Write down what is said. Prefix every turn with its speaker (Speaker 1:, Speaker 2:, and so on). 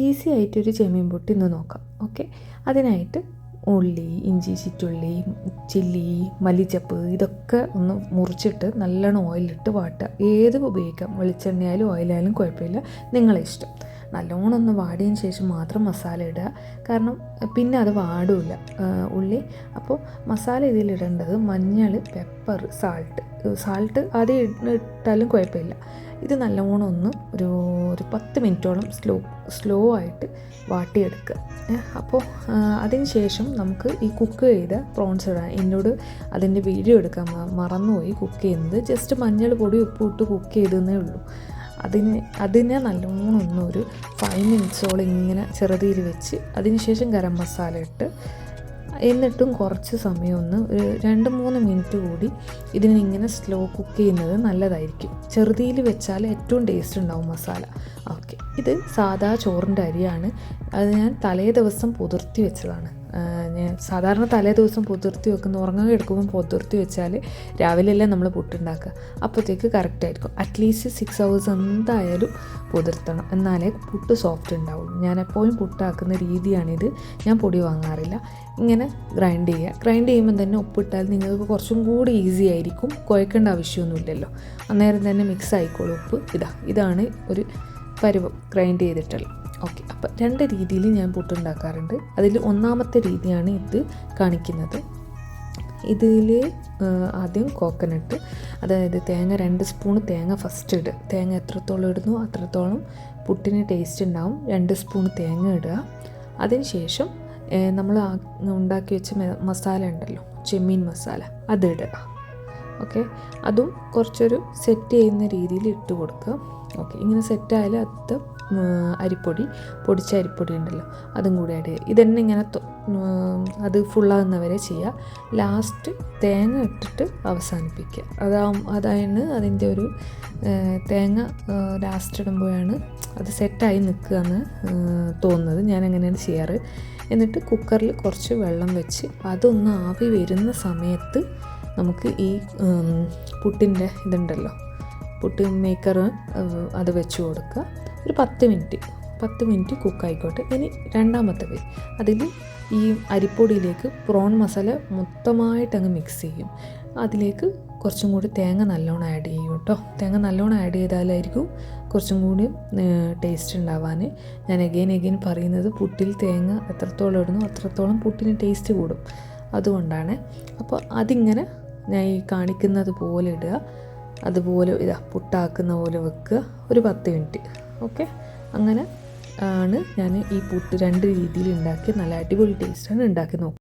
Speaker 1: Easy ആയിട്ടൊരു ചെമ്മീൻ പുട്ട് ഇന്ന് നോക്കാം. ഓക്കെ, അതിനായിട്ട് ഉള്ളി, ഇഞ്ചി, ചുറ്റുള്ളി, ചില്ലി, മല്ലിച്ചപ്പ് ഇതൊക്കെ ഒന്ന് മുറിച്ചിട്ട് നല്ലോണം ഓയിലിട്ട് വാട്ടുക. ഏത് ഉപയോഗിക്കാം, വെളിച്ചെണ്ണയായാലും ഓയിലായാലും കുഴപ്പമില്ല, നിങ്ങളെ ഇഷ്ടം. നല്ലോണം ഒന്ന് വാടിയതിന് ശേഷം മാത്രം മസാല ഇടുക, കാരണം പിന്നെ അത് വാടില്ല ഉള്ളി. അപ്പോൾ മസാല ഇതിലിടേണ്ടത് മഞ്ഞൾ, പെപ്പർ, സാൾട്ട് ആദ്യം ഇട്ടാലും കുഴപ്പമില്ല. ഇത് നല്ലോണം ഒന്ന് ഒരു 10 മിനിറ്റോളം സ്ലോ ആയിട്ട് വാട്ടിയെടുക്കുക. അപ്പോൾ അതിന് ശേഷം നമുക്ക് ഈ കുക്ക് ചെയ്ത പ്രോൺസ് ഇടാം. എന്നോട് അതിൻ്റെ വീഡിയോ എടുക്കാൻ മറന്നുപോയി. കുക്ക് ചെയ്യുന്നത് ജസ്റ്റ് മഞ്ഞൾ പൊടി ഉപ്പ് ഇട്ട് കുക്ക് ചെയ്തതേ ഉള്ളൂ. അതിനെ നല്ലോണം ഒരു 5 മിനിറ്റ്സോളം ഇങ്ങനെ ചെറുതീയിൽ വെച്ച് അതിന് ശേഷം ഗരം മസാല ഇട്ട് എന്നിട്ടും കുറച്ച് സമയം ഒരു 2-3 മിനിറ്റ് കൂടി ഇതിനിങ്ങനെ സ്ലോ കുക്ക് ചെയ്യുന്നത് നല്ലതായിരിക്കും. ചെറുതീയിൽ വെച്ചാൽ ഏറ്റവും ടേസ്റ്റ് ഉണ്ടാവും മസാല. ഓക്കെ, ഇത് സാധാ ചോറിൻ്റെ അരിയാണ്. അത് ഞാൻ തലേ ദിവസം പുതിർത്തി വെച്ചതാണ്. ഞാൻ സാധാരണ തലേ ദിവസം പുതിർത്തി വെക്കുന്ന, ഉറങ്ങാൻ എടുക്കുമ്പോൾ പുതിർത്തി വെച്ചാൽ രാവിലെയല്ലേ നമ്മൾ പുട്ടുണ്ടാക്കുക, അപ്പോഴത്തേക്ക് കറക്റ്റായിരിക്കും. അറ്റ്ലീസ്റ്റ് 6 hours എന്തായാലും പുതിർത്തണം, എന്നാലേ പുട്ട് സോഫ്റ്റ് ഉണ്ടാവുള്ളൂ. ഞാൻ എപ്പോഴും പുട്ടാക്കുന്ന രീതിയാണിത്. ഞാൻ പൊടി വാങ്ങാറില്ല. ഇങ്ങനെ ഗ്രൈൻഡ് ചെയ്യുമ്പോൾ തന്നെ ഉപ്പിട്ടാൽ നിങ്ങൾക്ക് കുറച്ചും കൂടി ഈസി ആയിരിക്കും. കുഴക്കേണ്ട ആവശ്യമൊന്നുമില്ലല്ലോ, അന്നേരം തന്നെ മിക്സ് ആയിക്കോളും ഉപ്പ്. ഇതാണ് ഒരു പരുവം ഗ്രൈൻഡ് ചെയ്തിട്ടുള്ള. ഓക്കെ, അപ്പം 2 രീതിയിൽ ഞാൻ പുട്ടുണ്ടാക്കാറുണ്ട്. അതിൽ ഒന്നാമത്തെ രീതിയാണ് ഇത് കാണിക്കുന്നത്. ഇതിൽ ആദ്യം കോക്കനട്ട്, അതായത് തേങ്ങ 2 സ്പൂൺ തേങ്ങ ഫസ്റ്റ് ഇടുക. തേങ്ങ എത്രത്തോളം ഇടുന്നു അത്രത്തോളം പുട്ടിന് ടേസ്റ്റ് ഉണ്ടാവും. 2 സ്പൂൺ തേങ്ങ ഇടുക. അതിന് ശേഷം നമ്മൾ ഉണ്ടാക്കി വെച്ച മസാല ഉണ്ടല്ലോ, ചെമ്മീൻ മസാല, അതിടുക. ഓക്കെ, അതും കുറച്ചൊരു സെറ്റ് ചെയ്യുന്ന രീതിയിൽ ഇട്ട് കൊടുക്കുക. ഓക്കെ, ഇങ്ങനെ സെറ്റായാലും അത് പൊടിച്ച അരിപ്പൊടി ഉണ്ടല്ലോ, അതും കൂടി ആഡ് ചെയ്യുക. ഇതന്നെ ഇങ്ങനെ അത് ഫുള്ളാകുന്നവരെ ചെയ്യുക. ലാസ്റ്റ് തേങ്ങ ഇട്ടിട്ട് അവസാനിപ്പിക്കുക. അതാണ് അതിൻ്റെ ഒരു തേങ്ങ ലാസ്റ്റ് ഇടുമ്പോഴാണ് അത് സെറ്റായി നിൽക്കുക എന്ന് തോന്നുന്നത്. ഞാൻ അങ്ങനെയാണ് ചെയ്യാറ്. എന്നിട്ട് കുക്കറിൽ കുറച്ച് വെള്ളം വെച്ച് അതൊന്ന് ആവി വരുന്ന സമയത്ത് നമുക്ക് ഈ പുട്ടിൻ്റെ ഇതുണ്ടല്ലോ, പുട്ട് മേക്കർ, അത് വെച്ച് കൊടുക്കുക. ഒരു 10 മിനിറ്റ് കുക്കായിക്കോട്ടെ. ഇനി രണ്ടാമത്തെ വേ, അതിൽ ഈ അരിപ്പൊടിയിലേക്ക് പ്രോൺ മസാല മൊത്തമായിട്ട് അങ്ങ് മിക്സ് ചെയ്യും. അതിലേക്ക് കുറച്ചും കൂടി തേങ്ങ നല്ലോണം ആഡ് ചെയ്യും കേട്ടോ. തേങ്ങ നല്ലോണം ആഡ് ചെയ്താലായിരിക്കും കുറച്ചും കൂടി ടേസ്റ്റ് ഉണ്ടാവാൻ. ഞാൻ എഗെയിൻ പറയുന്നത്, പുട്ടിൽ തേങ്ങ എത്രത്തോളം ഇടുന്നു അത്രത്തോളം പുട്ടിന് ടേസ്റ്റ് കൂടും. അതുകൊണ്ടാണ്. അപ്പോൾ അതിങ്ങനെ ഞാൻ ഈ കാണിക്കുന്നത് പോലെ ഇടുക. അതുപോലെ പുട്ടാക്കുന്ന പോലെ വെക്കുക. ഒരു 10 മിനിറ്റ്. ഓക്കെ, അങ്ങനെ ആണ് ഞാൻ ഈ പുട്ട് 2 രീതിയിൽ ഉണ്ടാക്കി നല്ല അടിപൊളി ടേസ്റ്റാണ്. ഉണ്ടാക്കി നോക്കുക.